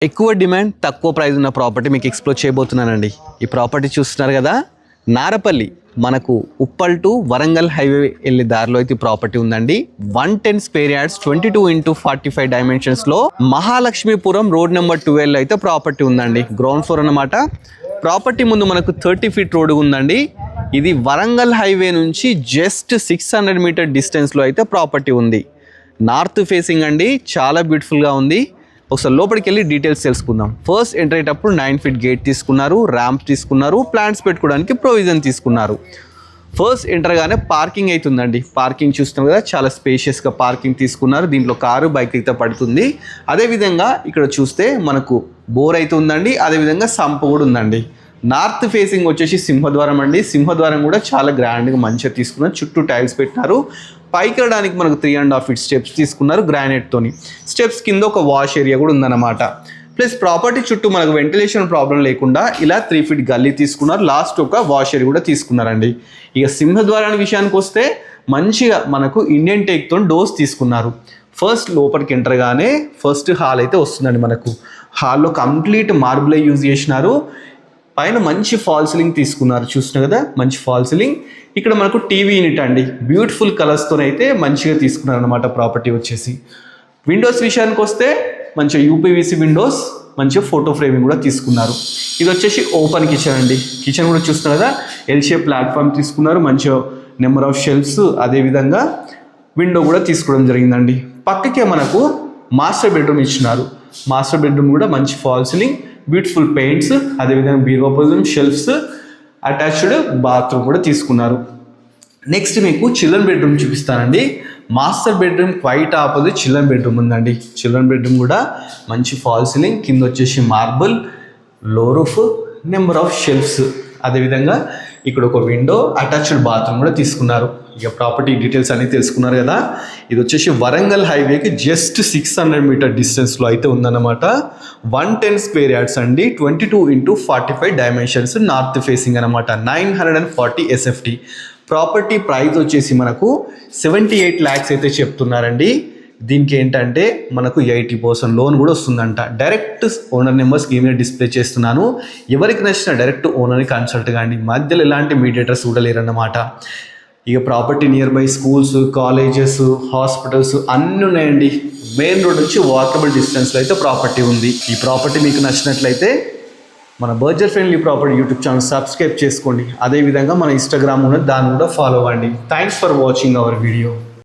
ఎక్కువ డిమాండ్ తక్కువ ప్రైస్ ఉన్న ప్రాపర్టీ మీకు ఎక్స్ప్లోర్ చేయబోతున్నానండి. ఈ ప్రాపర్టీ చూస్తున్నారు కదా, నారపల్లి మనకు ఉప్పల్ టు వరంగల్ హైవే వెళ్ళే దారిలో అయితే ప్రాపర్టీ ఉందండి. 110 స్క్వేర్ యార్డ్స్ 22x45 డైమెన్షన్స్లో మహాలక్ష్మీపురం రోడ్ నెంబర్ 12 అయితే ప్రాపర్టీ ఉందండి. గ్రౌండ్ ఫ్లోర్ అన్నమాట. ప్రాపర్టీ ముందు మనకు 30 ఫీట్ రోడ్ ఉందండి. ఇది వరంగల్ హైవే నుంచి జస్ట్ 600 మీటర్ డిస్టెన్స్లో అయితే ప్రాపర్టీ ఉంది. నార్త్ ఫేసింగ్ అండి, చాలా బ్యూటిఫుల్గా ఉంది. ఒకసారి లోపలికి వెళ్ళి డీటెయిల్స్ తెలుసుకుందాం. ఫస్ట్ ఎంటర్ అయ్యేటప్పుడు 9 ఫీట్ గేట్ తీసుకున్నారు, ర్యాంప్ తీసుకున్నారు, ప్లాంట్స్ పెట్టుకోవడానికి ప్రొవిజన్ తీసుకున్నారు. ఫస్ట్ ఎంటర్గానే పార్కింగ్ అవుతుందండి. పార్కింగ్ చూస్తున్నాం కదా, చాలా స్పేషియస్గా పార్కింగ్ తీసుకున్నారు. దీంట్లో కారు బైక్ అయితే పడుతుంది. అదేవిధంగా ఇక్కడ చూస్తే మనకు బోర్ అయితే ఉందండి. అదేవిధంగా సంప కూడా ఉందండి. నార్త్ ఫేసింగ్ వచ్చేసి సింహద్వారం అండి. సింహద్వారం కూడా చాలా గ్రాండ్గా మంచిగా తీసుకున్నారు. చుట్టూ టైల్స్ పెట్టినారు. పైకి వెళ్ళడానికి మనకు 3.5 ఫీట్ స్టెప్స్ తీసుకున్నారు గ్రానైట్తోని. స్టెప్స్ కింద ఒక వాష్ ఏరియా కూడా ఉందన్నమాట. ప్లస్ ప్రాపర్టీ చుట్టూ మనకు వెంటిలేషన్ ప్రాబ్లం లేకుండా ఇలా 3 ఫీట్ గల్లీ తీసుకున్నారు. లాస్ట్ ఒక వాష్ ఏరియా కూడా తీసుకున్నారండి. ఇక సింహద్వారానికి విషయానికి వస్తే మంచిగా మనకు ఇండియన్ టేక్తో డోర్స్ తీసుకున్నారు. ఫస్ట్ లోపలికి ఎంటర్గానే ఫస్ట్ హాల్ అయితే వస్తుందండి. మనకు హాల్లో కంప్లీట్ మార్బుల్ యూజ్ చేసినారు. పైన మంచి ఫాల్ సీలింగ్ తీసుకున్నారు. చూస్తున్నారు కదా, మంచి ఫాల్ సీలింగ్. ఇక్కడ మనకు టీవీ యూనిట్ అండి, బ్యూటిఫుల్ కలర్స్తో అయితే మంచిగా తీసుకున్నారు అనమాట. ప్రాపర్టీ వచ్చేసి విండోస్ విషయానికి వస్తే మంచిగా యూపీవీసీ విండోస్, మంచిగా ఫోటో ఫ్రేమింగ్ కూడా తీసుకున్నారు. ఇది వచ్చేసి ఓపెన్ కిచెన్ అండి. కిచెన్ కూడా చూస్తున్నారు కదా, ఎల్ షేప్ ప్లాట్ఫామ్ తీసుకున్నారు. మంచిగా నెంబర్ ఆఫ్ షెల్ఫ్స్, అదేవిధంగా విండో కూడా తీసుకోవడం జరిగిందండి. పక్కకే మనకు మాస్టర్ బెడ్రూమ్ ఇచ్చినారు. మాస్టర్ బెడ్రూమ్ కూడా మంచి ఫాల్ సీలింగ్, బ్యూటిఫుల్ పెయింట్స్, అదేవిధంగా బీరువా పొజిషన్, షెల్ఫ్స్, అటాచ్డ్ బాత్రూమ్ కూడా తీసుకున్నారు. నెక్స్ట్ మీకు చిల్డ్రన్ బెడ్రూమ్ చూపిస్తానండి. Master bedroom quite opposite children bedroom ఉందండి. చిల్డ్రన్ బెడ్రూమ్ కూడా మంచి ఫాల్ సీలింగ్, కింద వచ్చేసి మార్బుల్, లో రూఫ్, నెంబర్ ఆఫ్ షెల్ఫ్స్, అదేవిధంగా ఇక్కడ ఒక విండో, అటాచ్డ్ బాత్రూమ్ కూడా తీసుకున్నారు. ఇక ప్రాపర్టీ డీటెయిల్స్ అన్నీ తెలుసుకున్నారు కదా. ఇది వచ్చేసి వరంగల్ హైవేకి జస్ట్ 600 మీటర్ డిస్టెన్స్లో అయితే ఉందన్నమాట. 110 స్క్వేర్ యార్డ్స్ అండి, 22x45 డైమెన్షన్స్, నార్త్ ఫేసింగ్ అనమాట. 940 SFT. ప్రాపర్టీ ప్రైస్ వచ్చేసి మనకు 78 lakhs అయితే చెప్తున్నారండి. దీనికి ఏంటంటే మనకు 80% లోన్ కూడా వస్తుందంట. డైరెక్ట్ ఓనర్ నెంబర్ స్క్రీన్ మీద డిస్ప్లే చేస్తున్నాను. ఎవరికి నచ్చిన డైరెక్ట్ ఓనర్ని కన్సల్ట్ కాండి. మధ్యలో ఎలాంటి మీడియేటర్స్ కూడా లేరన్నమాట. ఇక property near by schools, colleges, hospitals అన్నీ ఉన్నాయండి. మెయిన్ రోడ్ నుంచి వాకబుల్ డిస్టెన్స్లో అయితే ప్రాపర్టీ ఉంది. ఈ ప్రాపర్టీ మీకు నచ్చినట్లయితే మన budget friendly property YouTube channel subscribe చేసుకోండి. అదేవిధంగా మన ఇన్స్టాగ్రామ్ ఉన్నది, దాన్ని కూడా ఫాలో అవ్వండి. Thanks for watching our video.